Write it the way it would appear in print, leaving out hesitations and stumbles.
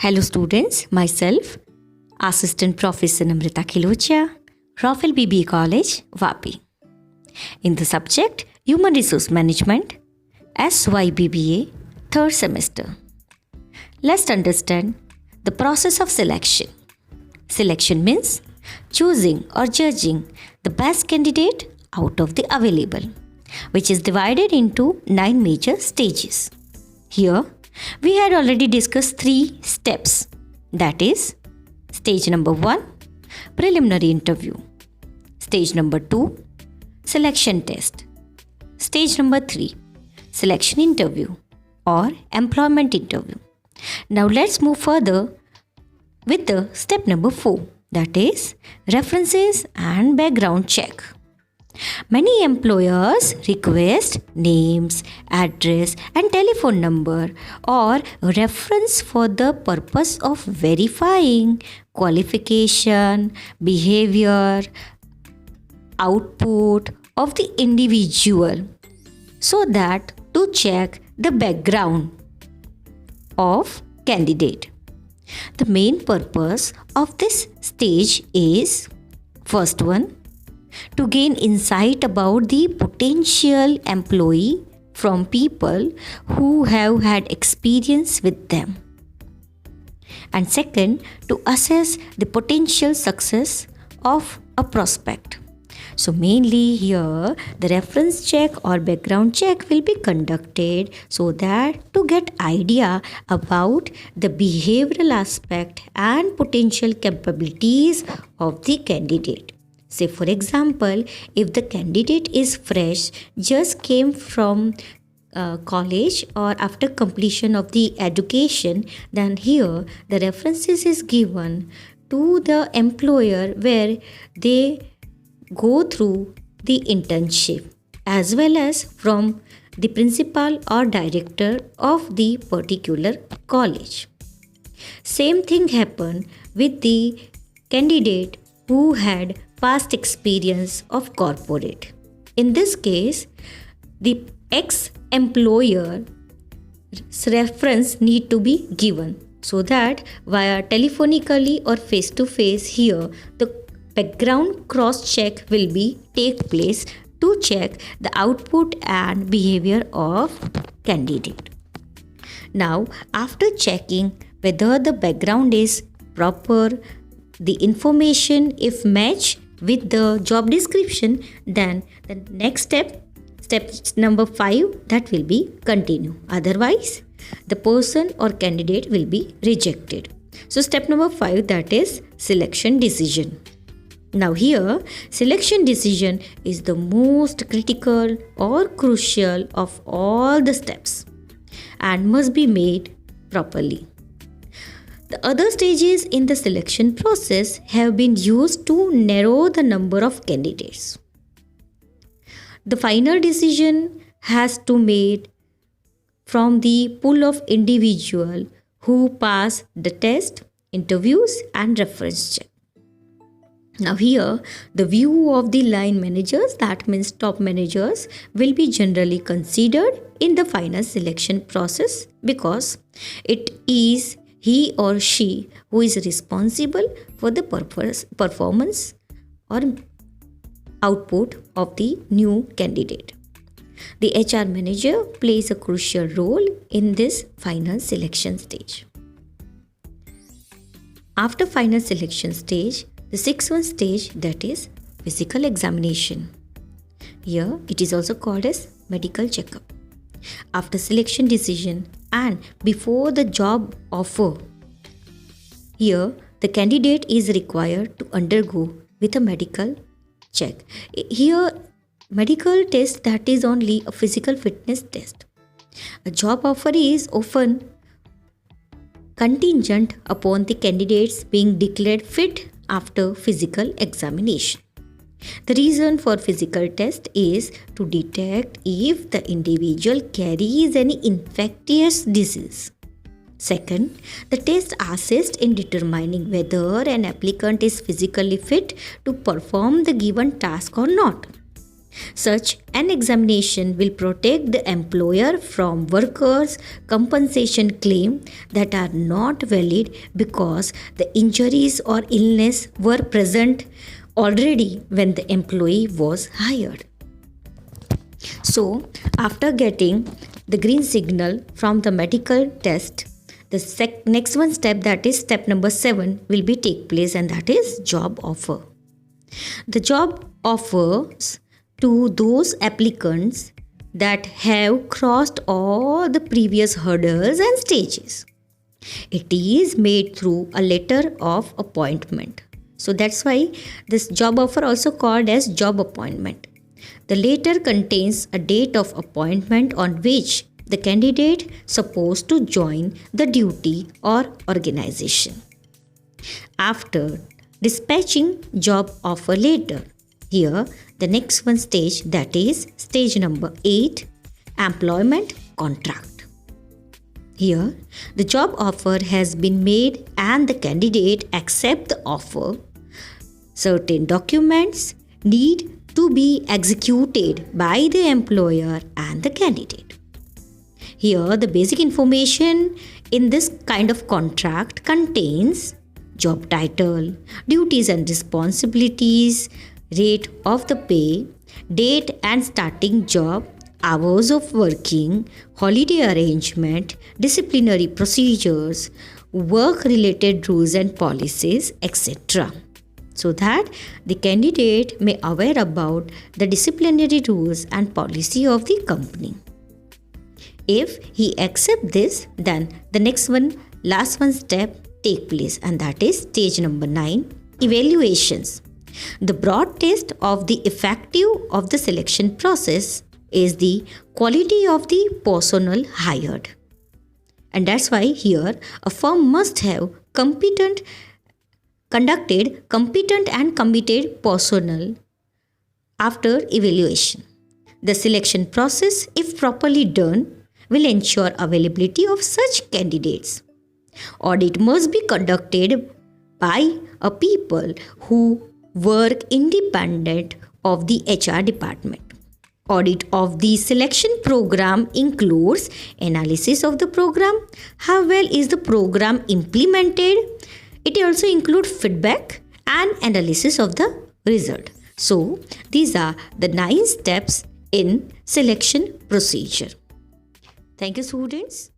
Hello students, myself, Assistant Professor Namrita Khilochia, Raffle BBA College, Vapi. In the subject Human Resource Management, SYBBA, third semester. Let's understand the process of selection. Selection means choosing or judging the best candidate out of the available, which is divided into 9 major stages. Here, we had already discussed 3 steps. That is, stage number 1, preliminary interview. Stage number 2, selection test. Stage number 3, selection interview or employment interview. Now let's move further with the step number 4, that is, references and background check. Many employers request names, address and telephone number or reference for the purpose of verifying qualification, behavior, output of the individual, so that to check the background of candidate. The main purpose of this stage is, first one, to gain insight about the potential employee from people who have had experience with them. And second, to assess the potential success of a prospect. So mainly here, the reference check or background check will be conducted so that to get idea about the behavioral aspect and potential capabilities of the candidate. Say for example, if the candidate is fresh, just came from college or after completion of the education, then here the references is given to the employer where they go through the internship, as well as from the principal or director of the particular college. Same thing happened with the candidate who had past experience of corporate. In this case, the ex-employer's reference need to be given, so that via telephonically or face-to-face here, the background cross-check will be take place to check the output and behavior of candidate. Now, after checking whether the background is proper, the information if matched with the job description, then the next step number 5, that will be continue. Otherwise, the person or candidate will be rejected. So step number 5, that is selection decision. Now here, selection decision is the most critical or crucial of all the steps and must be made properly. The other stages in the selection process have been used to narrow the number of candidates. The final decision has to be made from the pool of individuals who pass the test, interviews and reference check. Now here, the view of the line managers, that means top managers, will be generally considered in the final selection process because it is he or she who is responsible for the performance or output of the new candidate. The HR manager plays a crucial role in this final selection stage. After final selection stage, the 6th stage, that is physical examination. Here it is also called as medical checkup. After selection decision and before the job offer, here the candidate is required to undergo with a medical check. Here medical test, that is only a physical fitness test. A job offer is often contingent upon the candidates being declared fit after physical examination. The reason for physical test is to detect if the individual carries any infectious disease. Second, the test assists in determining whether an applicant is physically fit to perform the given task or not. Such an examination will protect the employer from workers' compensation claims that are not valid because the injuries or illness were present already when the employee was hired. So, after getting the green signal from the medical test, the next one step, that is step number 7, will be take place, and that is job offer. The job offers to those applicants that have crossed all the previous hurdles and stages. It is made through a letter of appointment. So that's why this job offer also called as job appointment. The letter contains a date of appointment on which the candidate supposed to join the duty or organization. After dispatching job offer letter, here the next one stage, that is stage number 8, employment contract. Here the job offer has been made and the candidate accept the offer. Certain documents need to be executed by the employer and the candidate. Here the basic information in this kind of contract contains job title, duties and responsibilities, rate of the pay, date and starting job, hours of working, holiday arrangement, disciplinary procedures, work related rules and policies, etc. So that the candidate may aware about the disciplinary rules and policy of the company. If he accept this, then the last one step take place, and that is stage number 9, evaluations. The broad test of the effective of the selection process is the quality of the personnel hired. And that's why here a firm must have conducted competent and committed personnel after evaluation. The selection process, if properly done, will ensure availability of such candidates. Audit must be conducted by a people who work independent of the HR department. Audit of the selection program includes analysis of the program, how well is the program implemented. It also includes feedback and analysis of the result. So, these are the 9 steps in selection procedure. Thank you, students.